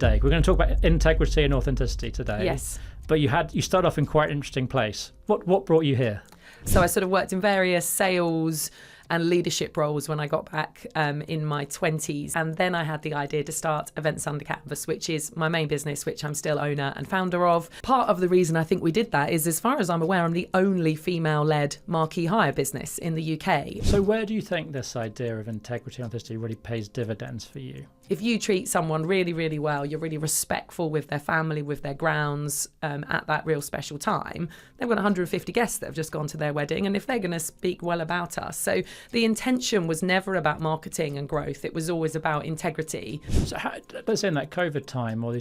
We're going to talk about integrity and authenticity today. Yes. But you started off in quite an interesting place. What brought you here? So I sort of worked in various sales and leadership roles when I got back in my 20s. And then I had the idea to start Events Under Canvas, which is my main business, which I'm still owner and founder of. Part of the reason I think we did that is, as far as I'm aware, I'm the only female-led marquee hire business in the UK. So where do you think this idea of integrity and authenticity really pays dividends for you? If you treat someone really, really well, you're really respectful with their family, with their grounds at that real special time, they've got 150 guests that have just gone to their wedding, and if they're going to speak well about us. So the intention was never about marketing and growth. It was always about integrity. So let's say in that COVID time or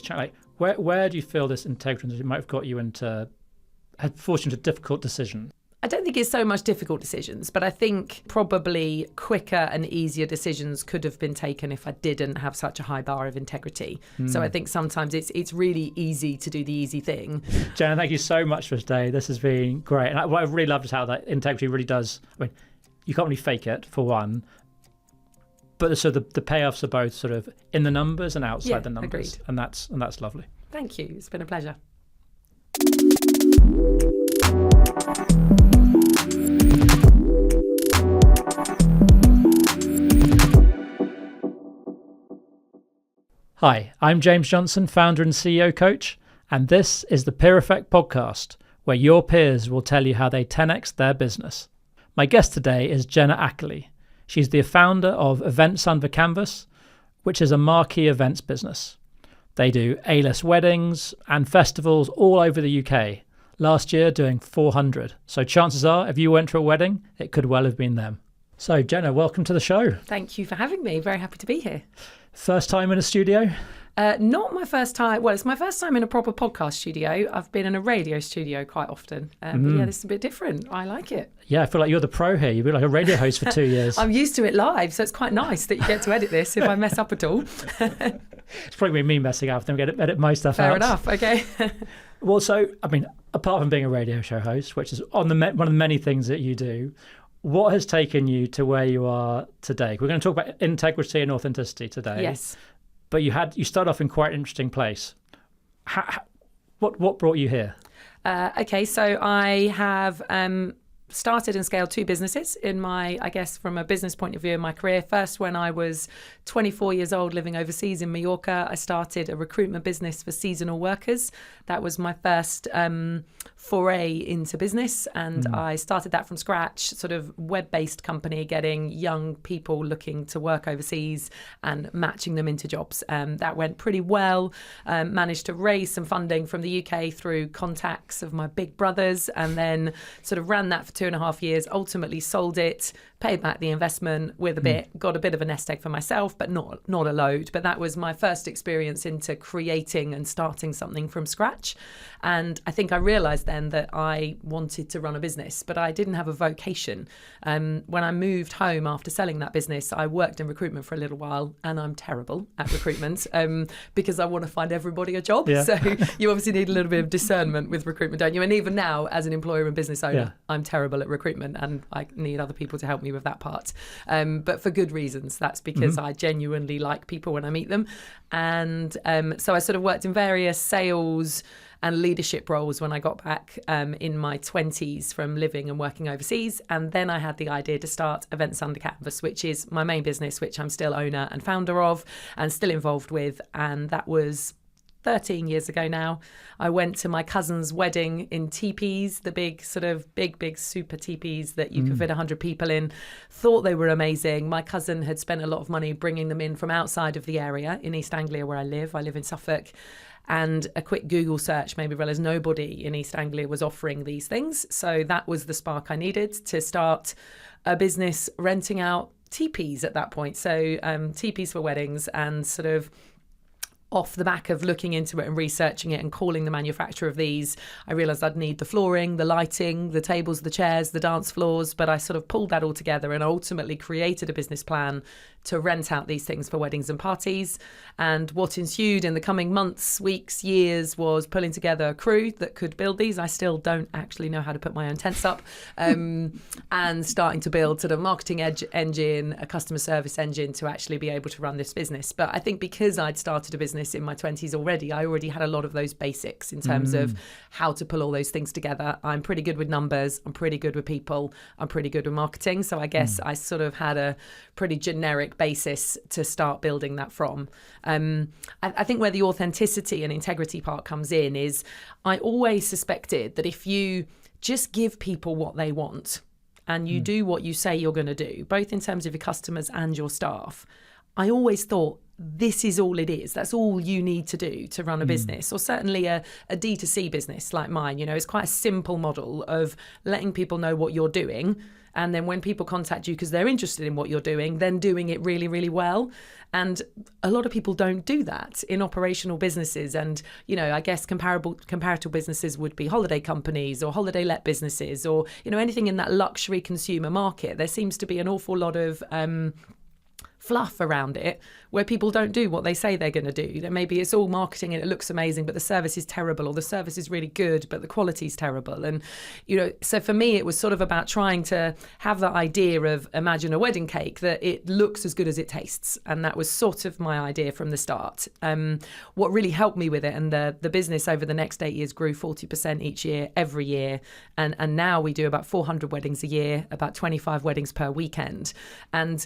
where do you feel this integrity might have got you had forced you into difficult decisions? I don't think it's so much difficult decisions, but I think probably quicker and easier decisions could have been taken if I didn't have such a high bar of integrity. So I think sometimes it's really easy to do the easy thing. Jenna, thank you so much for today. This has been great. And what I've really loved is how that integrity really does, you can't really fake it, for one, but so the payoffs are both sort of in the numbers and outside the numbers. Agreed. And that's lovely. Thank you. It's been a pleasure. Hi, I'm James Johnson, founder and CEO coach, and this is the Peer Effect podcast, where your peers will tell you how they 10x their business. My guest today is Jenna Ackerley. She's the founder of Events Under Canvas, which is a marquee events business. They do A-list weddings and festivals all over the UK. Last year doing 400. So chances are, if you went to a wedding, it could well have been them. So Jenna, welcome to the show. Thank you for having me. Very happy to be here. First time in a studio? Not my first time. Well, it's my first time in a proper podcast studio. I've been in a radio studio quite often. But yeah, this is a bit different. I like it. Yeah, I feel like you're the pro here. You've been like a radio host for 2 years. I'm used to it live, so it's quite nice that you get to edit this if I mess up at all. It's probably me messing up. Then we edit my stuff out. Fair enough. Okay. Well, so, apart from being a radio show host, which is one of the many things that you do, what has taken you to where you are today? We're going to talk about integrity and authenticity today. Yes. But you started off in quite an interesting place. What brought you here? Okay, so I have started and scaled two businesses in my, I guess, from a business point of view in my career. First, when I was 24 years old living overseas in Mallorca, I started a recruitment business for seasonal workers. That was my first foray into business, and I started that from scratch, sort of web-based company, getting young people looking to work overseas and matching them into jobs. That went pretty well. Managed to raise some funding from the UK through contacts of my big brothers, and then sort of ran that for 2.5 years, ultimately sold it, paid back the investment with a bit, got a bit of a nest egg for myself, but not a load. But that was my first experience into creating and starting something from scratch. And I think I realised then that I wanted to run a business, but I didn't have a vocation. When I moved home after selling that business, I worked in recruitment for a little while, and I'm terrible at recruitment because I want to find everybody a job. Yeah. So you obviously need a little bit of discernment with recruitment, don't you? And even now, as an employer and business owner, I'm terrible at recruitment, and I need other people to help me with that part. But for good reasons. That's because I genuinely like people when I meet them. And so I sort of worked in various sales and leadership roles when I got back in my 20s from living and working overseas. And then I had the idea to start Events Under Canvas, which is my main business, which I'm still owner and founder of and still involved with. And that was 13 years ago now. I went to my cousin's wedding in teepees, the big super teepees that you could fit 100 people in. Thought they were amazing. My cousin had spent a lot of money bringing them in from outside of the area in East Anglia where I live. I live in Suffolk. And a quick Google search made me realise nobody in East Anglia was offering these things. So that was the spark I needed to start a business renting out teepees at that point. So teepees for weddings, and sort of off the back of looking into it and researching it and calling the manufacturer of these, I realised I'd need the flooring, the lighting, the tables, the chairs, the dance floors. But I sort of pulled that all together and ultimately created a business plan to rent out these things for weddings and parties. And what ensued in the coming months, weeks, years was pulling together a crew that could build these. I still don't actually know how to put my own tents up. And starting to build sort of marketing engine, a customer service engine to actually be able to run this business. But I think because I'd started a business business in my 20s already. I already had a lot of those basics in terms of how to pull all those things together. I'm pretty good with numbers. I'm pretty good with people. I'm pretty good with marketing. So I guess I sort of had a pretty generic basis to start building that from. I think where the authenticity and integrity part comes in is I always suspected that if you just give people what they want and you do what you say you're going to do, both in terms of your customers and your staff, I always thought this is all it is. That's all you need to do to run a business, or certainly a D2C business like mine. It's quite a simple model of letting people know what you're doing. And then when people contact you because they're interested in what you're doing, then doing it really, really well. And a lot of people don't do that in operational businesses. And, I guess comparative businesses would be holiday companies or holiday let businesses or, anything in that luxury consumer market. There seems to be an awful lot of fluff around it where people don't do what they say they're going to do. That maybe it's all marketing and it looks amazing, but the service is terrible, or the service is really good, but the quality is terrible. And, so for me, it was sort of about trying to have that idea of imagine a wedding cake, that it looks as good as it tastes. And that was sort of my idea from the start. What really helped me with it, and the business over the next 8 years grew 40% each year, every year. And now we do about 400 weddings a year, about 25 weddings per weekend. And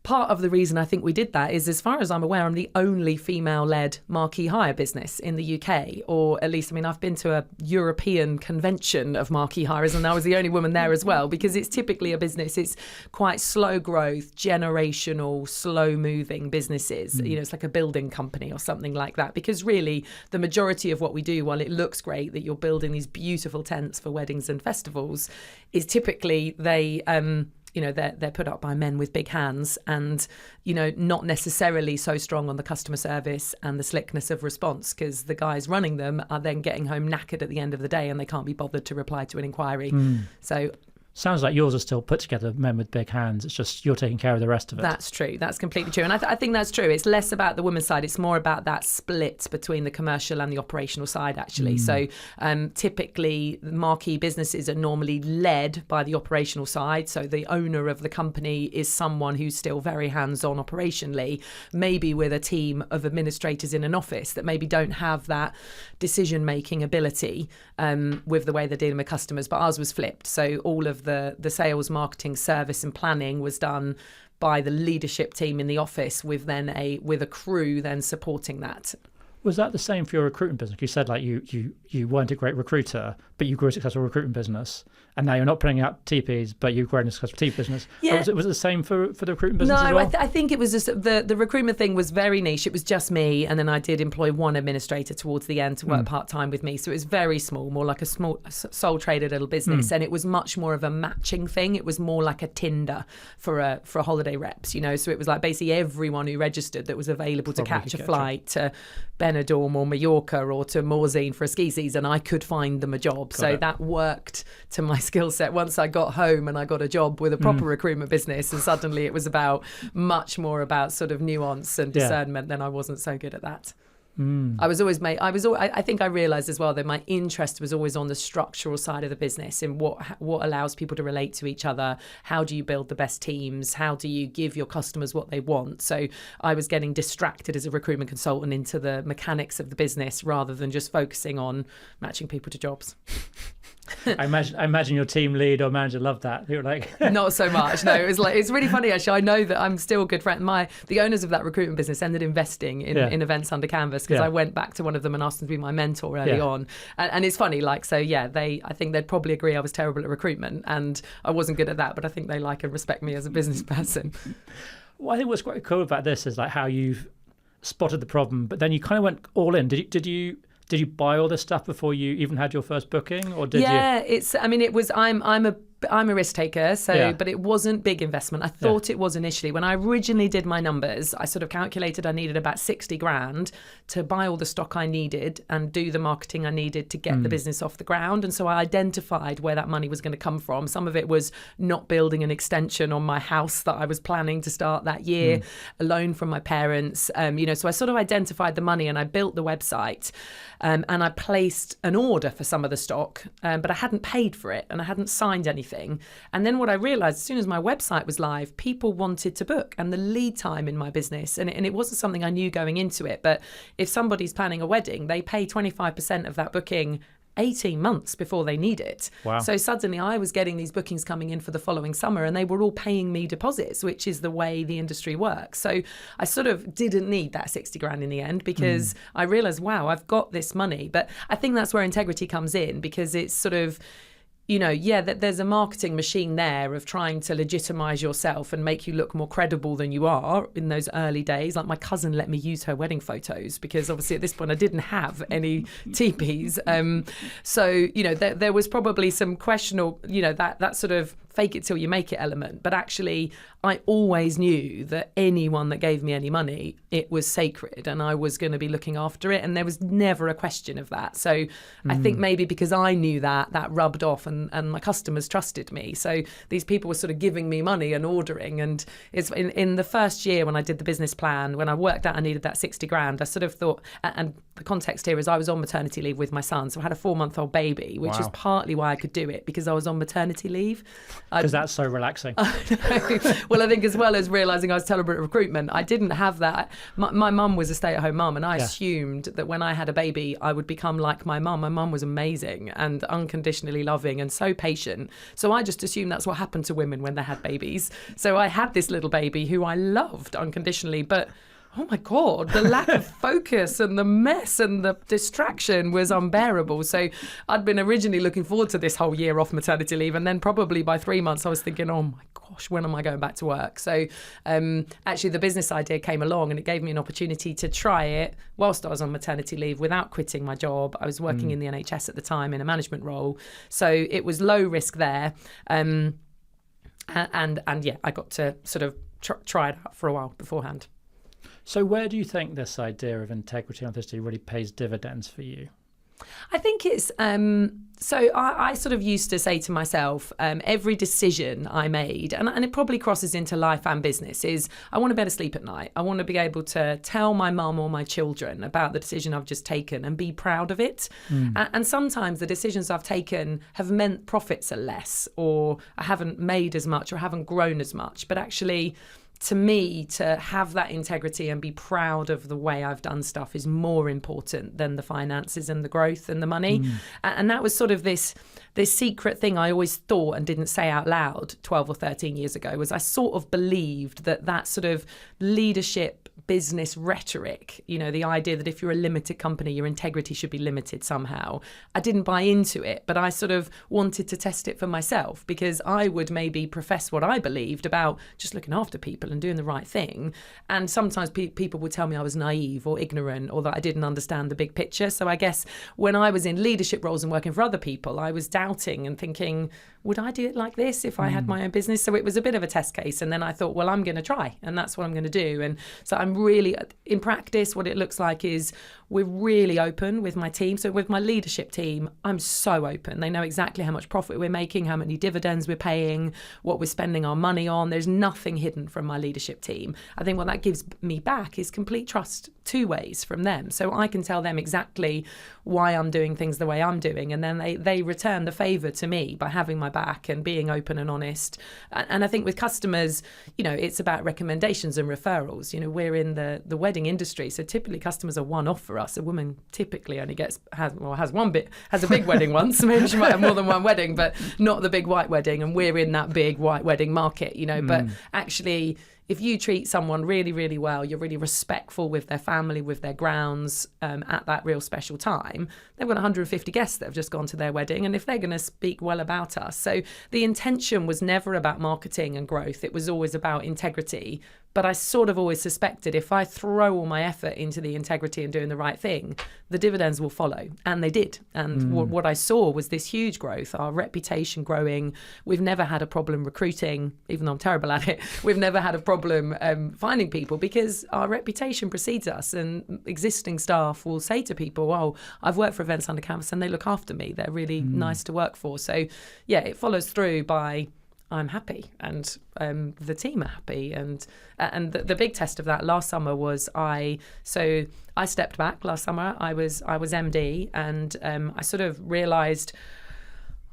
part of the reason I think we did that is, as far as I'm aware, I'm the only female-led marquee hire business in the UK, or at least, I've been to a European convention of marquee hires and I was the only woman there as well, because it's typically a business, it's quite slow growth, generational, slow-moving businesses. It's like a building company or something like that, because really the majority of what we do, while it looks great that you're building these beautiful tents for weddings and festivals, is typically they're put up by men with big hands and, not necessarily so strong on the customer service and the slickness of response, because the guys running them are then getting home knackered at the end of the day and they can't be bothered to reply to an inquiry. So sounds like yours are still put together, men with big hands. It's just you're taking care of the rest of it. That's true. That's completely true. And I think that's true. It's less about the women's side. It's more about that split between the commercial and the operational side, actually. So typically, marquee businesses are normally led by the operational side. So the owner of the company is someone who's still very hands-on operationally, maybe with a team of administrators in an office that maybe don't have that decision-making ability with the way they're dealing with customers. But ours was flipped. So all of the sales, marketing, service and planning was done by the leadership team in the office with a crew then supporting that. Was that the same for your recruitment business? You said like you weren't a great recruiter, but you grew a successful recruitment business, and now you're not putting out TPs, but you've grown a successful TP business. Yeah. Was it the same for the recruitment business as well? I think it was just the recruitment thing was very niche. It was just me, and then I did employ one administrator towards the end to work part-time with me. So it was very small, more like a small sole trader little business, and it was much more of a matching thing. It was more like a Tinder for holiday reps, So it was like basically everyone who registered that was available to catch a flight to Benidorm or Mallorca or to Morzine for a ski season, I could find them a job. So that worked to my skill set. Once I got home and I got a job with a proper recruitment business, and suddenly it was much more about sort of nuance and discernment, then I wasn't so good at that. I think I realized as well that my interest was always on the structural side of the business, and what allows people to relate to each other. How do you build the best teams? How do you give your customers what they want? So I was getting distracted as a recruitment consultant into the mechanics of the business rather than just focusing on matching people to jobs. I imagine your team lead or manager loved that. They were like, not so much. No, it's really funny actually. I know that I'm still a good friend. The owners of that recruitment business ended investing in events under Canvas, because I went back to one of them and asked them to be my mentor early on. And it's funny, I think they'd probably agree I was terrible at recruitment and I wasn't good at that, but I think they like and respect me as a business person. Well, I think what's quite cool about this is like how you've spotted the problem, but then you kind of went all in. Did you buy all this stuff before you even had your first booking, or did you? Yeah, I'm a risk taker, but it wasn't big investment. I thought it was initially. When I originally did my numbers, I sort of calculated I needed about 60 grand to buy all the stock I needed and do the marketing I needed to get the business off the ground. And so I identified where that money was going to come from. Some of it was not building an extension on my house that I was planning to start that year, a loan from my parents. So I sort of identified the money and I built the website. And I placed an order for some of the stock, but I hadn't paid for it and I hadn't signed anything. everything. And then what I realized, as soon as my website was live, people wanted to book, and the lead time in my business, and it wasn't something I knew going into it, but if somebody's planning a wedding, they pay 25% of that booking 18 months before they need it. Wow. So suddenly I was getting these bookings coming in for the following summer, and they were all paying me deposits, which is the way the industry works. So I sort of didn't need that 60 grand in the end, because I realized, wow, I've got this money. But I think that's where integrity comes in, because it's sort of, that there's a marketing machine there of trying to legitimize yourself and make you look more credible than you are in those early days. Like, my cousin let me use her wedding photos, because obviously at this point I didn't have any teepees. So, there was probably some questionable, that sort of fake it till you make it element. But actually, I always knew that anyone that gave me any money, it was sacred, and I was going to be looking after it. And there was never a question of that. So I think maybe because I knew that rubbed off, and my customers trusted me. So these people were sort of giving me money and ordering. And it's in the first year when I did the business plan, when I worked out I needed that 60 grand, I sort of thought, and the context here is I was on maternity leave with my son. So I had a 4-month-old baby, which is partly why I could do it, because I was on maternity leave. Because that's so relaxing. Well, I think as well as realising I was terrible at recruitment, I didn't have that. My mum was a stay-at-home mum, and I assumed that when I had a baby, I would become like my mum. My mum was amazing and unconditionally loving and so patient. So I just assumed that's what happened to women when they had babies. So I had this little baby who I loved unconditionally, but oh my God, the lack of focus and the mess and the distraction was unbearable. So I'd been originally looking forward to this whole year off maternity leave. And then probably by 3 months, I was thinking, oh my gosh, when am I going back to work? So actually the business idea came along, and it gave me an opportunity to try it whilst I was on maternity leave without quitting my job. I was working in the NHS at the time in a management role. So it was low risk there. And I got to sort of try it out for a while beforehand. So where do you think this idea of integrity and authenticity really pays dividends for you? I think it's, I sort of used to say to myself, every decision I made, and it probably crosses into life and business, is I want to be able to sleep at night. I want to be able to tell my mum or my children about the decision I've just taken and be proud of it. And sometimes the decisions I've taken have meant profits are less, or I haven't made as much, or haven't grown as much. But actually, to me, to have that integrity and be proud of the way I've done stuff is more important than the finances and the growth and the money. And that was sort of this secret thing I always thought and didn't say out loud 12 or 13 years ago, was I sort of believed that sort of leadership business rhetoric, the idea that if you're a limited company, your integrity should be limited somehow. I didn't buy into it, but I sort of wanted to test it for myself, because I would maybe profess what I believed about just looking after people and doing the right thing. And sometimes people would tell me I was naive or ignorant, or that I didn't understand the big picture. So I guess when I was in leadership roles and working for other people, I was doubting and thinking, would I do it like this if I had my own business? So it was a bit of a test case. And then I thought, well, I'm going to try, and that's what I'm going to do. And so I'm really, in practice, what it looks like is we're really open with my team. So with my leadership team, I'm so open. They know exactly how much profit we're making, how many dividends we're paying, what we're spending our money on. There's nothing hidden from my leadership team. I think what that gives me back is complete trust, two ways from them. So I can tell them exactly why I'm doing things the way I'm doing. And then they return the favour to me by having my back and being open and honest. And I think with customers, it's about recommendations and referrals. We're in the wedding industry, so typically customers are one-off for us. A woman typically only has a big wedding once. Maybe she might have more than one wedding, but not the big white wedding. And we're in that big white wedding market, But actually, if you treat someone really, really well, you're really respectful with their family, with their grounds, at that real special time, they've got 150 guests that have just gone to their wedding, and if they're going to speak well about us. So the intention was never about marketing and growth. It was always about integrity. But I sort of always suspected if I throw all my effort into the integrity and doing the right thing, the dividends will follow. And they did. And what I saw was this huge growth, our reputation growing. We've never had a problem recruiting, even though I'm terrible at it. We've never had a problem finding people, because our reputation precedes us. And existing staff will say to people, well, I've worked for Events Under Canvas and they look after me. They're really nice to work for. So, yeah, it follows through by I'm happy and the team are happy. And the big test of that last summer was I stepped back last summer. I was MD, and I sort of realised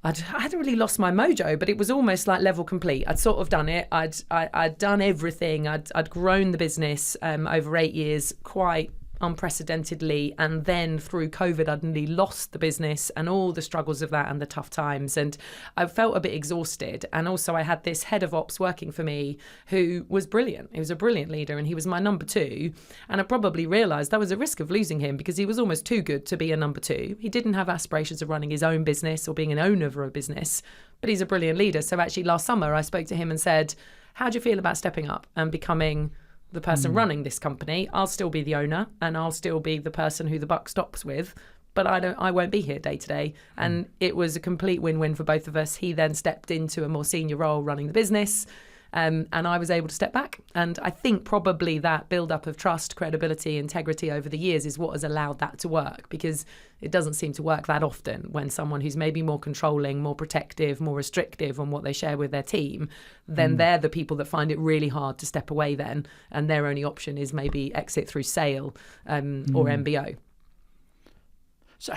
I hadn't really lost my mojo, but it was almost like level complete. I'd sort of done it. I'd done everything. I'd grown the business over 8 years quite unprecedentedly, and then through COVID I'd nearly lost the business and all the struggles of that and the tough times, and I felt a bit exhausted. And also I had this head of ops working for me who was brilliant. He was a brilliant leader and he was my number two, and I probably realised there was a risk of losing him because he was almost too good to be a number two. He didn't have aspirations of running his own business or being an owner of a business, but he's a brilliant leader. So actually last summer I spoke to him and said, how do you feel about stepping up and becoming the person running this company? I'll still be the owner and I'll still be the person who the buck stops with, but I won't be here day to day. And it was a complete win-win for both of us. He then stepped into a more senior role running the business, and I was able to step back. And I think probably that build-up of trust, credibility, integrity over the years is what has allowed that to work, because it doesn't seem to work that often when someone who's maybe more controlling, more protective, more restrictive on what they share with their team, then they're the people that find it really hard to step away then, and their only option is maybe exit through sale or MBO. So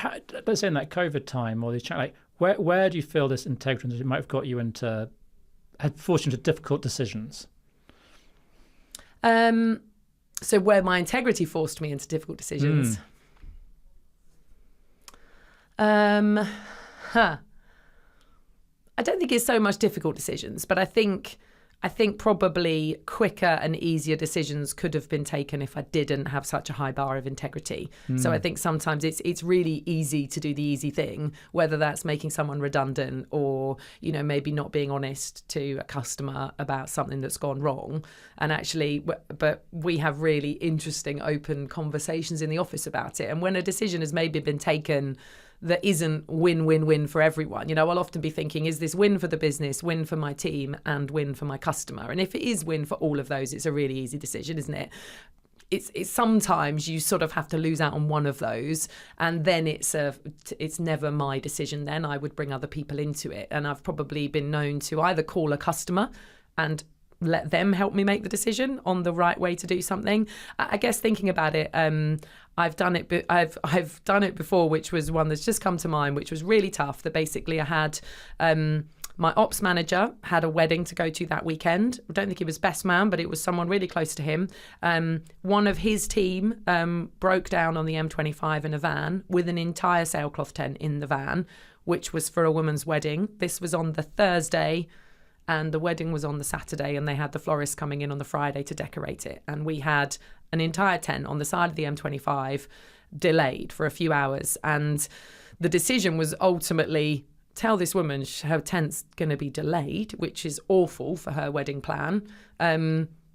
let's say in that COVID time or the where do you feel this integrity might have got you had forced you into difficult decisions? So where my integrity forced me into difficult decisions. I don't think it's so much difficult decisions, but I think probably quicker and easier decisions could have been taken if I didn't have such a high bar of integrity. So I think sometimes it's really easy to do the easy thing, whether that's making someone redundant or, maybe not being honest to a customer about something that's gone wrong. And actually, but we have really interesting, open conversations in the office about it. And when a decision has maybe been taken that isn't win-win-win for everyone. I'll often be thinking, is this win for the business, win for my team, and win for my customer? And if it is win for all of those, it's a really easy decision, isn't it? It's sometimes you sort of have to lose out on one of those, and then it's never my decision. Then I would bring other people into it, and I've probably been known to either call a customer and let them help me make the decision on the right way to do something. I guess thinking about it, I've done it. I've done it before, which was one that's just come to mind, which was really tough. That basically I had my ops manager had a wedding to go to that weekend. I don't think he was best man, but it was someone really close to him. One of his team broke down on the M25 in a van with an entire sailcloth tent in the van, which was for a woman's wedding. This was on the Thursday, and the wedding was on the Saturday, and they had the florist coming in on the Friday to decorate it. And we had an entire tent on the side of the M25 delayed for a few hours. And the decision was ultimately tell this woman her tent's going to be delayed, which is awful for her wedding plan,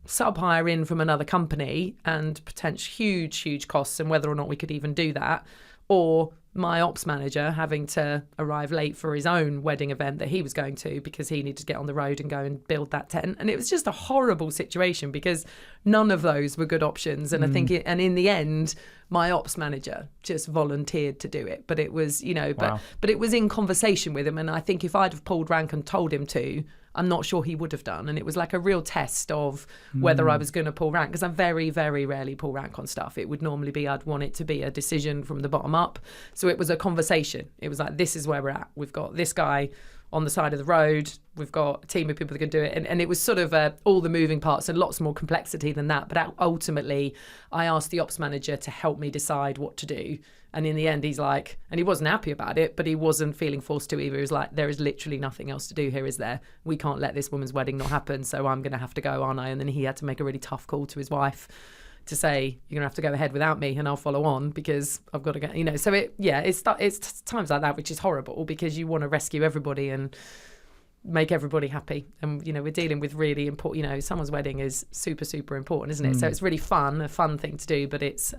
sub-hire in from another company and potential huge costs, and whether or not we could even do that, or my ops manager having to arrive late for his own wedding event that he was going to because he needed to get on the road and go and build that tent. And it was just a horrible situation because none of those were good options. And I think and in the end, my ops manager just volunteered to do it. But it was, but it was in conversation with him. And I think if I'd have pulled rank and told him to, I'm not sure he would have done. And it was like a real test of whether I was going to pull rank, because I very, very rarely pull rank on stuff. It would normally be I'd want it to be a decision from the bottom up. So it was a conversation. It was like, this is where we're at. We've got this guy on the side of the road. We've got a team of people that can do it. And it was sort of all the moving parts and lots more complexity than that. But ultimately, I asked the ops manager to help me decide what to do. And in the end, he's like, and he wasn't happy about it, but he wasn't feeling forced to either. He was like, there is literally nothing else to do here, is there? We can't let this woman's wedding not happen, so I'm going to have to go, aren't I? And then he had to make a really tough call to his wife to say, you're going to have to go ahead without me and I'll follow on because I've got to get, So it's times like that, which is horrible because you want to rescue everybody and make everybody happy. And, we're dealing with really important, someone's wedding is super, super important, isn't it? So it's really a fun thing to do, but it's,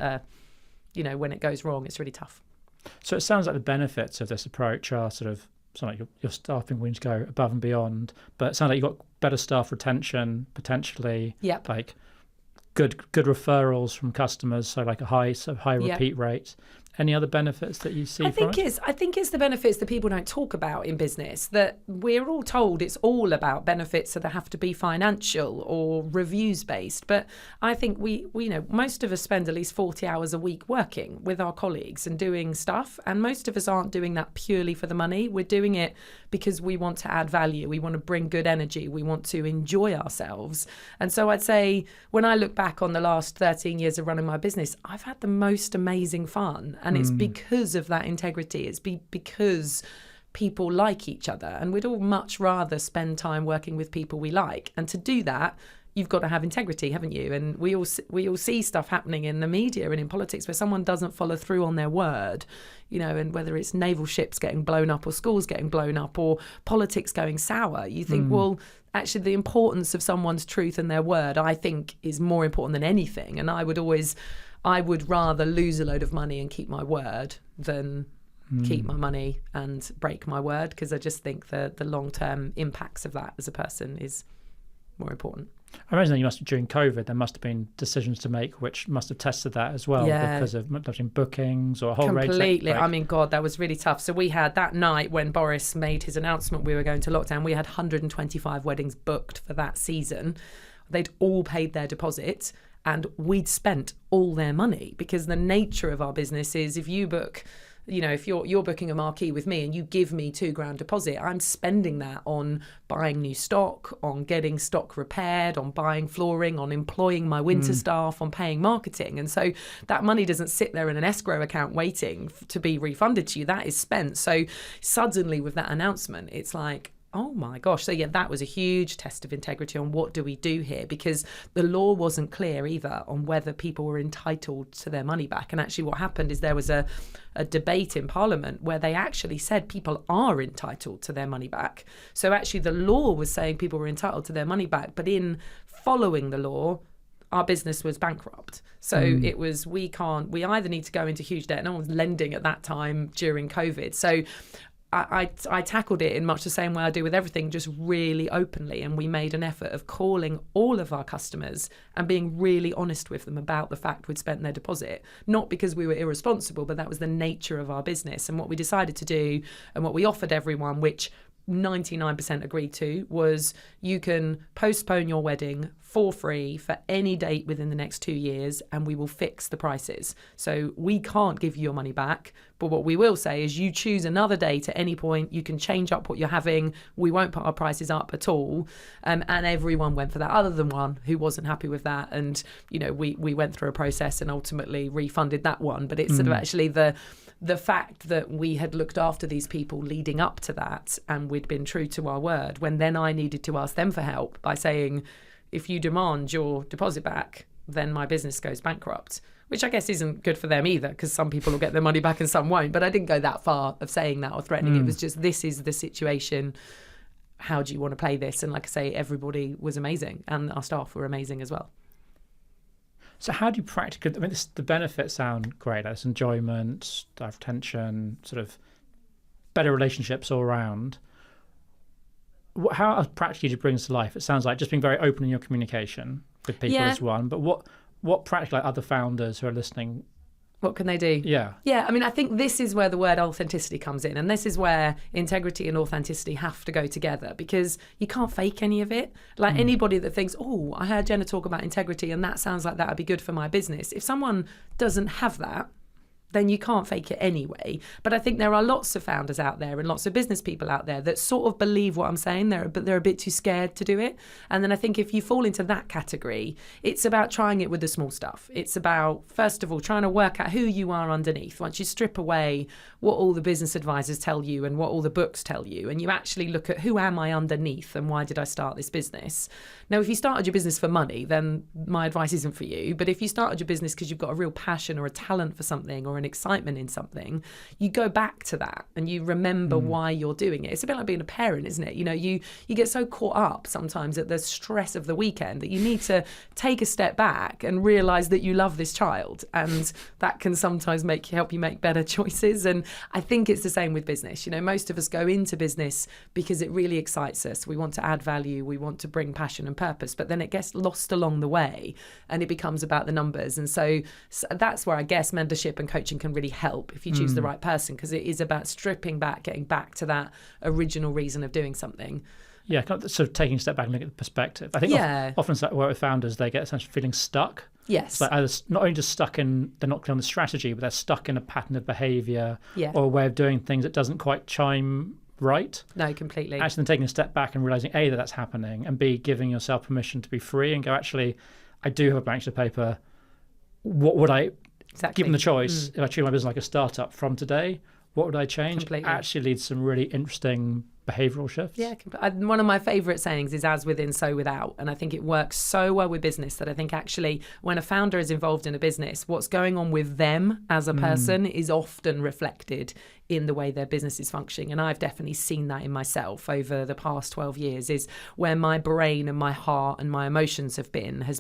when it goes wrong, it's really tough. So it sounds like the benefits of this approach are sort of something like your staffing willing to go above and beyond, but it sounds like you've got better staff retention, potentially, like good referrals from customers, so like a high repeat rate, Any other benefits that you see from it? I think it's the benefits that people don't talk about in business, that we're all told it's all about benefits that have to be financial or reviews based. But I think we most of us spend at least 40 hours a week working with our colleagues and doing stuff. And most of us aren't doing that purely for the money. We're doing it because we want to add value. We want to bring good energy. We want to enjoy ourselves. And so I'd say when I look back on the last 13 years of running my business, I've had the most amazing fun. And it's because of that integrity. It's because people like each other. And we'd all much rather spend time working with people we like. And to do that, you've got to have integrity, haven't you? And we all see stuff happening in the media and in politics where someone doesn't follow through on their word, and whether it's naval ships getting blown up or schools getting blown up or politics going sour, you think, well, actually the importance of someone's truth and their word, I think, is more important than anything. And I would rather lose a load of money and keep my word than keep my money and break my word, because I just think the long-term impacts of that as a person is more important. I imagine that during COVID, there must have been decisions to make which must have tested that as well, because of bookings or a whole range. Completely. I mean, God, that was really tough. So we had that night when Boris made his announcement we were going to lockdown, we had 125 weddings booked for that season. They'd all paid their deposit and we'd spent all their money, because the nature of our business is if you book, if you're booking a marquee with me and you give me £2,000 deposit, I'm spending that on buying new stock, on getting stock repaired, on buying flooring, on employing my winter staff, on paying marketing. And so that money doesn't sit there in an escrow account waiting to be refunded to you. That is spent. So suddenly with that announcement, it's like, oh my gosh. So yeah, that was a huge test of integrity on what do we do here, because the law wasn't clear either on whether people were entitled to their money back. And actually what happened is there was a debate in Parliament where they actually said people are entitled to their money back. So actually the law was saying people were entitled to their money back, but in following the law, our business was bankrupt. So it was, we either need to go into huge debt. No one was lending at that time during COVID. So I tackled it in much the same way I do with everything, just really openly. And we made an effort of calling all of our customers and being really honest with them about the fact we'd spent their deposit, not because we were irresponsible, but that was the nature of our business. And what we decided to do and what we offered everyone, which 99% agreed to, was you can postpone your wedding for free for any date within the next 2 years and we will fix the prices. So we can't give you your money back, but what we will say is you choose another date at any point, you can change up what you're having, we won't put our prices up at all. And everyone went for that, other than one who wasn't happy with that. And we went through a process and ultimately refunded that one. But it's sort of actually the fact that we had looked after these people leading up to that and we'd been true to our word, when then I needed to ask them for help by saying, if you demand your deposit back, then my business goes bankrupt, which I guess isn't good for them either, because some people will get their money back and some won't. But I didn't go that far of saying that or threatening. It was just, this is the situation. How do you want to play this? And like I say, everybody was amazing and our staff were amazing as well. So how do you practically, the benefits sound great. That's enjoyment, staff retention, sort of better relationships all around. How practically do you bring this to life? It sounds like just being very open in your communication with people is one, but what practically, like other founders who are listening, what can they do? Yeah. I mean, I think this is where the word authenticity comes in. And this is where integrity and authenticity have to go together, because you can't fake any of it. Like anybody that thinks, oh, I heard Jenna talk about integrity and that sounds like that would be good for my business. If someone doesn't have that, then you can't fake it anyway. But I think there are lots of founders out there and lots of business people out there that sort of believe what I'm saying, but they're a bit too scared to do it. And then I think if you fall into that category, it's about trying it with the small stuff. It's about, first of all, trying to work out who you are underneath. Once you strip away what all the business advisors tell you and what all the books tell you, and you actually look at who am I underneath and why did I start this business? Now, if you started your business for money, then my advice isn't for you. But if you started your business because you've got a real passion or a talent for something or an excitement in something, you go back to that and you remember why you're doing it. It's a bit like being a parent, isn't it? You get so caught up sometimes at the stress of the weekend that you need to take a step back and realize that you love this child, and that can sometimes help you make better choices. And I think it's the same with business. Most of us go into business because it really excites us. We want to add value, we want to bring passion and purpose, but then it gets lost along the way and it becomes about the numbers. And so that's where I guess mentorship and coaching coaching can really help if you choose the right person, because it is about stripping back, getting back to that original reason of doing something. Yeah, kind of sort of taking a step back and looking at the perspective. I think often work with founders, they get essentially feeling stuck. Yes. It's like either not only just stuck in, they're not clear on the strategy, but they're stuck in a pattern of behaviour or a way of doing things that doesn't quite chime right. No, completely. Actually, then taking a step back and realising, A, that's happening, and B, giving yourself permission to be free and go, actually, I do have a blank sheet of paper. What would I, given the choice, if I treat my business like a startup from today, what would I change? Completely. Actually leads to some really interesting behavioural shifts. Yeah, one of my favourite sayings is as within, so without. And I think it works so well with business that I think actually when a founder is involved in a business, what's going on with them as a person is often reflected in the way their business is functioning. And I've definitely seen that in myself over the past 12 years, is where my brain and my heart and my emotions has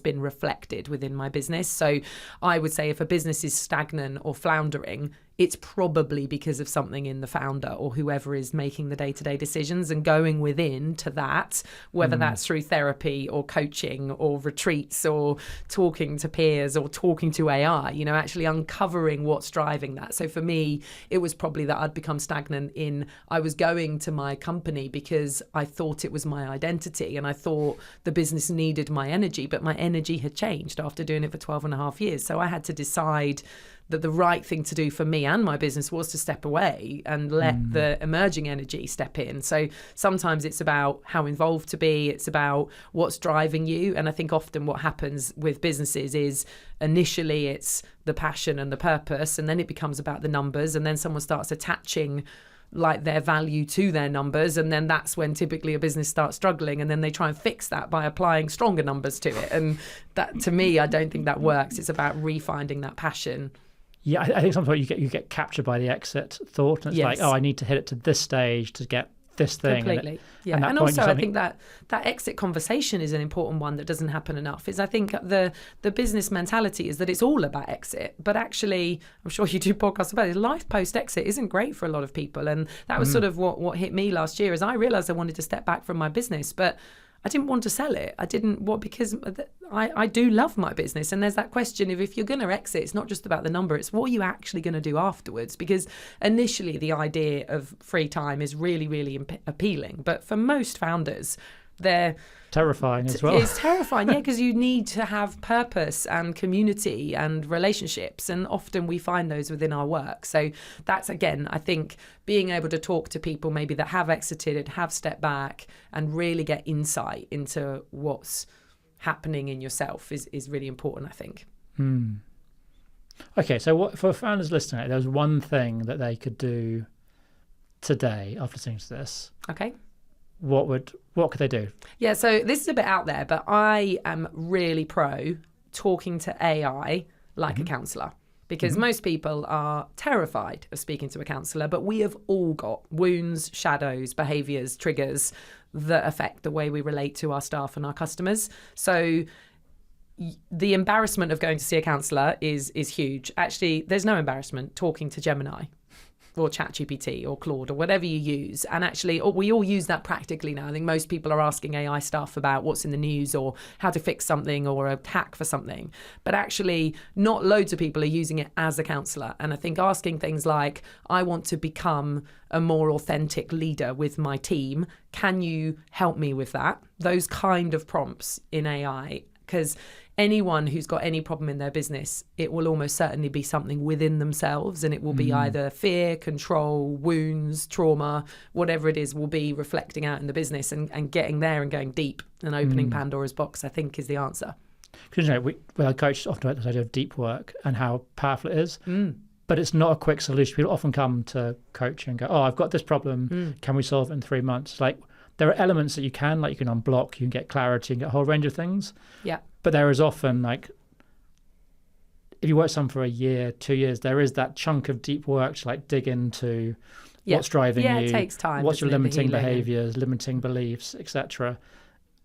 been reflected within my business. So I would say if a business is stagnant or floundering, it's probably because of something in the founder or whoever is making the day-to-day decisions, and going within to that, whether that's through therapy or coaching or retreats or talking to peers or talking to AI, actually uncovering what's driving that. So for me, it was probably that I'd become stagnant I was going to my company because I thought it was my identity and I thought the business needed my energy, but my energy had changed after doing it for 12 and a half years. So I had to decide that the right thing to do for me and my business was to step away and let the emerging energy step in. So sometimes it's about how involved to be, it's about what's driving you. And I think often what happens with businesses is initially it's the passion and the purpose, and then it becomes about the numbers, and then someone starts attaching like their value to their numbers, and then that's when typically a business starts struggling, and then they try and fix that by applying stronger numbers to it. And that, to me, I don't think that works. It's about refinding that passion. Yeah, I think sometimes you get captured by the exit thought, and it's like, I need to hit it to this stage to get this thing. Completely. And also I think that exit conversation is an important one that doesn't happen enough. Is I think the business mentality is that it's all about exit, but actually, I'm sure you do podcasts about it, life post exit isn't great for a lot of people. And that was sort of what hit me last year, is I realized I wanted to step back from my business, but I didn't want to sell it. Because I do love my business. And there's that question of, if you're going to exit, it's not just about the number, it's what are you actually going to do afterwards? Because initially the idea of free time is really, really appealing. But for most founders, they're terrifying as well. It's terrifying, yeah, because you need to have purpose and community and relationships, and often we find those within our work. So that's, again, I think being able to talk to people maybe that have exited, have stepped back, and really get insight into what's happening in yourself is really important, I think. Okay, so what, for founders listening, there's one thing that they could do today after listening to this. Okay. What could they do? Yeah, so this is a bit out there, but I am really pro talking to AI like a counsellor, because most people are terrified of speaking to a counsellor, but we have all got wounds, shadows, behaviours, triggers that affect the way we relate to our staff and our customers. So the embarrassment of going to see a counsellor is huge. Actually, there's no embarrassment talking to Gemini or ChatGPT or Claude or whatever you use. And actually, we all use that practically now. I think most people are asking AI stuff about what's in the news or how to fix something or a hack for something. But actually, not loads of people are using it as a counsellor. And I think asking things like, I want to become a more authentic leader with my team. Can you help me with that? Those kind of prompts in AI. Because anyone who's got any problem in their business, it will almost certainly be something within themselves, and it will be either fear, control, wounds, trauma, whatever it is, will be reflecting out in the business, and getting there and going deep and opening Pandora's box, I think, is the answer. Because with our coaches often about this idea of deep work and how powerful it is, but it's not a quick solution. People often come to coaching and go, I've got this problem, can we solve it in 3 months? Like, there are elements that you can unblock, you can get clarity, you can get a whole range of things. Yeah. But there is often, like, if you work some for a year, 2 years, there is that chunk of deep work to dig into what's driving you. Yeah, it takes time. What's your limiting behaviours, limiting beliefs, etc.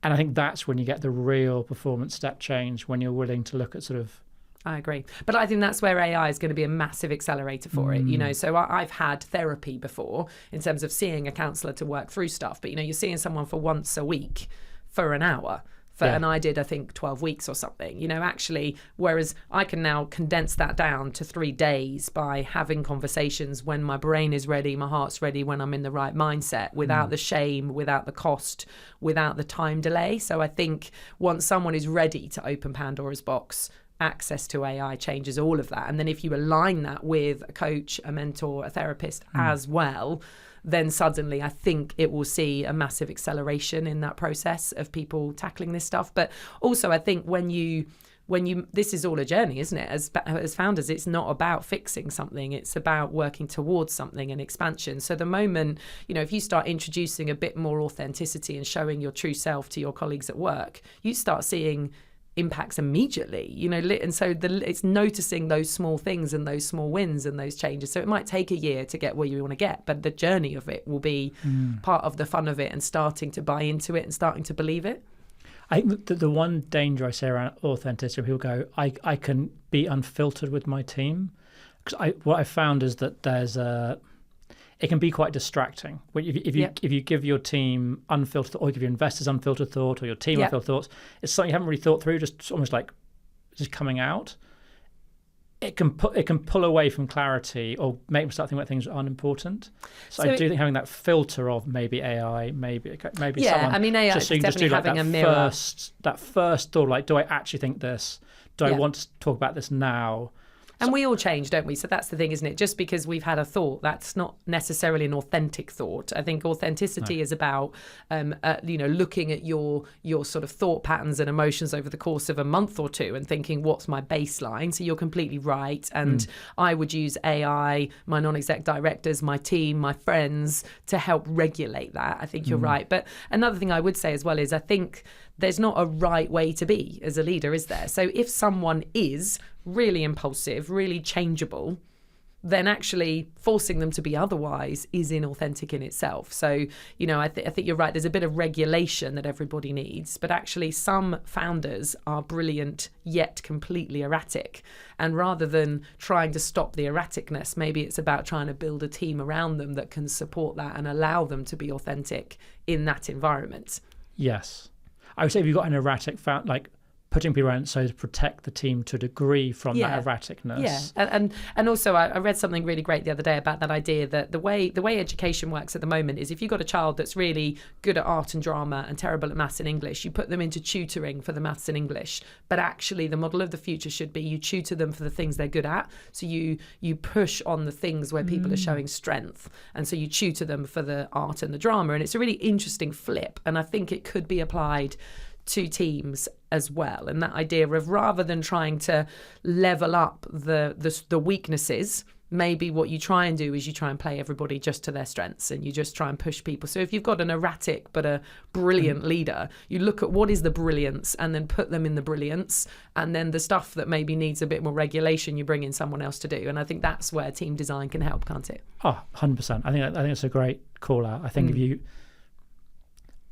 And I think that's when you get the real performance step change, when you're willing to look at sort of... I agree. But I think that's where AI is going to be a massive accelerator for it. So I've had therapy before in terms of seeing a counsellor to work through stuff. But, you're seeing someone for once a week for an hour. and I did, I think, 12 weeks or something, actually, whereas I can now condense that down to 3 days by having conversations when my brain is ready, my heart's ready, when I'm in the right mindset, without the shame, without the cost, without the time delay. So I think once someone is ready to open Pandora's box, access to AI changes all of that. And then if you align that with a coach, a mentor, a therapist as well, then suddenly I think it will see a massive acceleration in that process of people tackling this stuff. But also I think when you this is all a journey, isn't it? As founders, it's not about fixing something. It's about working towards something and expansion. So the moment, if you start introducing a bit more authenticity and showing your true self to your colleagues at work, you start seeing impacts immediately, and so it's noticing those small things and those small wins and those changes. So it might take a year to get where you want to get, but the journey of it will be part of the fun of it and starting to buy into it and starting to believe it. I think the one danger I say around authenticity, people go, I can be unfiltered with my team. Because what I found is that it can be quite distracting. If you give your team unfiltered, or give your investors unfiltered thought, or your team unfiltered thoughts, it's something you haven't really thought through, just almost like just coming out. It can pull away from clarity or make them start thinking about things that aren't important. So I do think having that filter of maybe AI, maybe someone. I mean, AI is definitely having a mirror. That first thought, like, do I actually think this? Do I want to talk about this now? And we all change, don't we? So that's the thing, isn't it? Just because we've had a thought, that's not necessarily an authentic thought. I think authenticity is about, looking at your sort of thought patterns and emotions over the course of a month or two and thinking, what's my baseline? So you're completely right. And I would use AI, my non-exec directors, my team, my friends to help regulate that. I think you're right. But another thing I would say as well is I think there's not a right way to be as a leader, is there? So if someone is really impulsive, really changeable, then actually forcing them to be otherwise is inauthentic in itself. So, I think you're right. There's a bit of regulation that everybody needs, but actually some founders are brilliant yet completely erratic. And rather than trying to stop the erraticness, maybe it's about trying to build a team around them that can support that and allow them to be authentic in that environment. Yes. I would say if you've got an erratic putting people around so to protect the team to a degree from that erraticness. Yeah, and also I read something really great the other day about that idea that the way education works at the moment is if you've got a child that's really good at art and drama and terrible at maths and English, you put them into tutoring for the maths and English. But actually the model of the future should be you tutor them for the things they're good at. So you push on the things where people are showing strength. And so you tutor them for the art and the drama. And it's a really interesting flip. And I think it could be applied to teams as well. And that idea of rather than trying to level up the weaknesses, maybe what you try and do is you try and play everybody just to their strengths and you just try and push people. So if you've got an erratic but a brilliant leader, you look at what is the brilliance and then put them in the brilliance, and then the stuff that maybe needs a bit more regulation, you bring in someone else to do. And I think that's where team design can help, can't it? Oh, 100%. I think it's a great call out. I think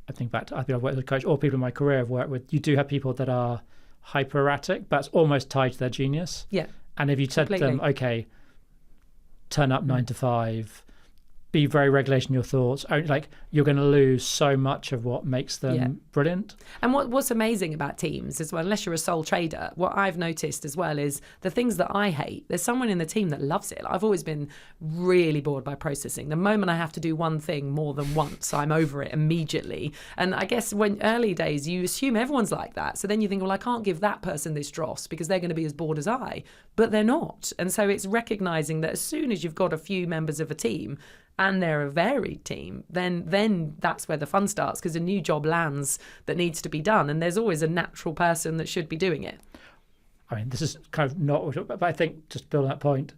I think back to I've worked with a coach, or people in my career I've worked with, you do have people that are hyper erratic, but it's almost tied to their genius. Yeah. And if you said to them, okay, turn up 9 to 5, be very regulation your thoughts, you're going to lose so much of what makes them brilliant. And what's amazing about teams as well, unless you're a sole trader, what I've noticed as well is the things that I hate, there's someone in the team that loves it. I've always been really bored by processing. The moment I have to do one thing more than once, I'm over it immediately. And I guess when early days, you assume everyone's like that. So then you think, well, I can't give that person this dross because they're going to be as bored as I, but they're not. And so it's recognizing that as soon as you've got a few members of a team and they're a varied team, then that's where the fun starts, because a new job lands that needs to be done, and there's always a natural person that should be doing it. I mean, this is kind of not, but I think just building that point,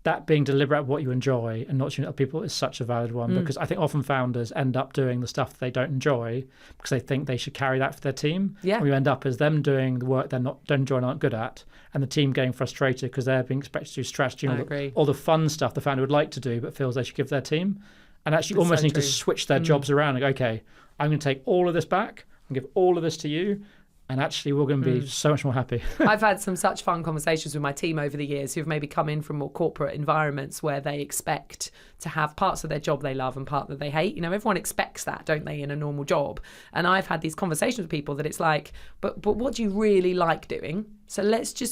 that being deliberate what you enjoy and not shooting at people is such a valid one, because I think often founders end up doing the stuff they don't enjoy because they think they should carry that for their team. Yeah. And you end up as them doing the work don't enjoy and aren't good at, and the team getting frustrated because they're being expected to do strategy and all the fun stuff the founder would like to do but feels they should give their team. And actually almost need to switch their jobs around and go, okay, I'm going to take all of this back and give all of this to you. And actually, we're going to be so much more happy. I've had such fun conversations with my team over the years who've maybe come in from more corporate environments where they expect to have parts of their job they love and part that they hate. You know, everyone expects that, don't they, in a normal job? And I've had these conversations with people that it's like, but what do you really like doing? So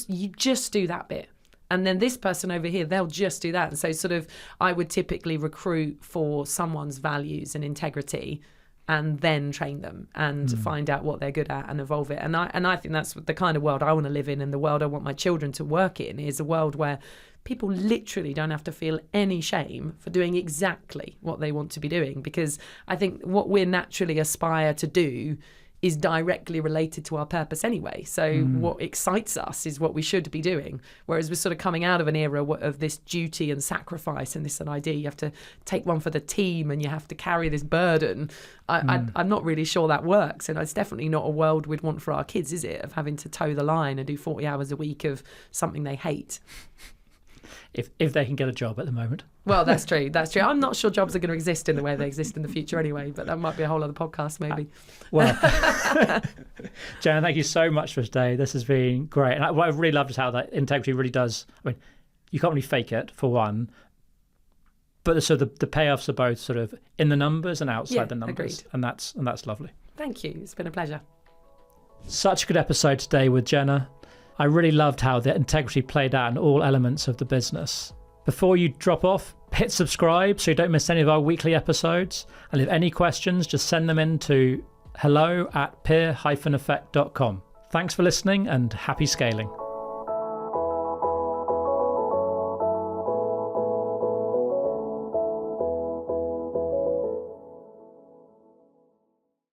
you just do that bit. And then this person over here, they'll just do that. And so sort of I would typically recruit for someone's values and integrity and then train them and find out what they're good at and evolve it. And I think that's the kind of world I want to live in, and the world I want my children to work in is a world where people literally don't have to feel any shame for doing exactly what they want to be doing, because I think what we naturally aspire to do is directly related to our purpose anyway. So what excites us is what we should be doing. Whereas we're sort of coming out of an era of this duty and sacrifice and this idea you have to take one for the team and you have to carry this burden. I'm not really sure that works. And it's definitely not a world we'd want for our kids, is it? Of having to toe the line and do 40 hours a week of something they hate. If they can get a job at the moment. Well, that's true. That's true. I'm not sure jobs are going to exist in the way they exist in the future anyway, but that might be a whole other podcast maybe. Well, Jenna, thank you so much for today. This has been great. And what I've really loved is how that integrity really does, I mean, you can't really fake it, for one, but so the payoffs are both sort of in the numbers and outside the numbers. Agreed. And that's lovely. Thank you. It's been a pleasure. Such a good episode today with Jenna. I really loved how the integrity played out in all elements of the business. Before you drop off, hit subscribe so you don't miss any of our weekly episodes. And if any questions, just send them in to hello@peer-effect.com. Thanks for listening and happy scaling.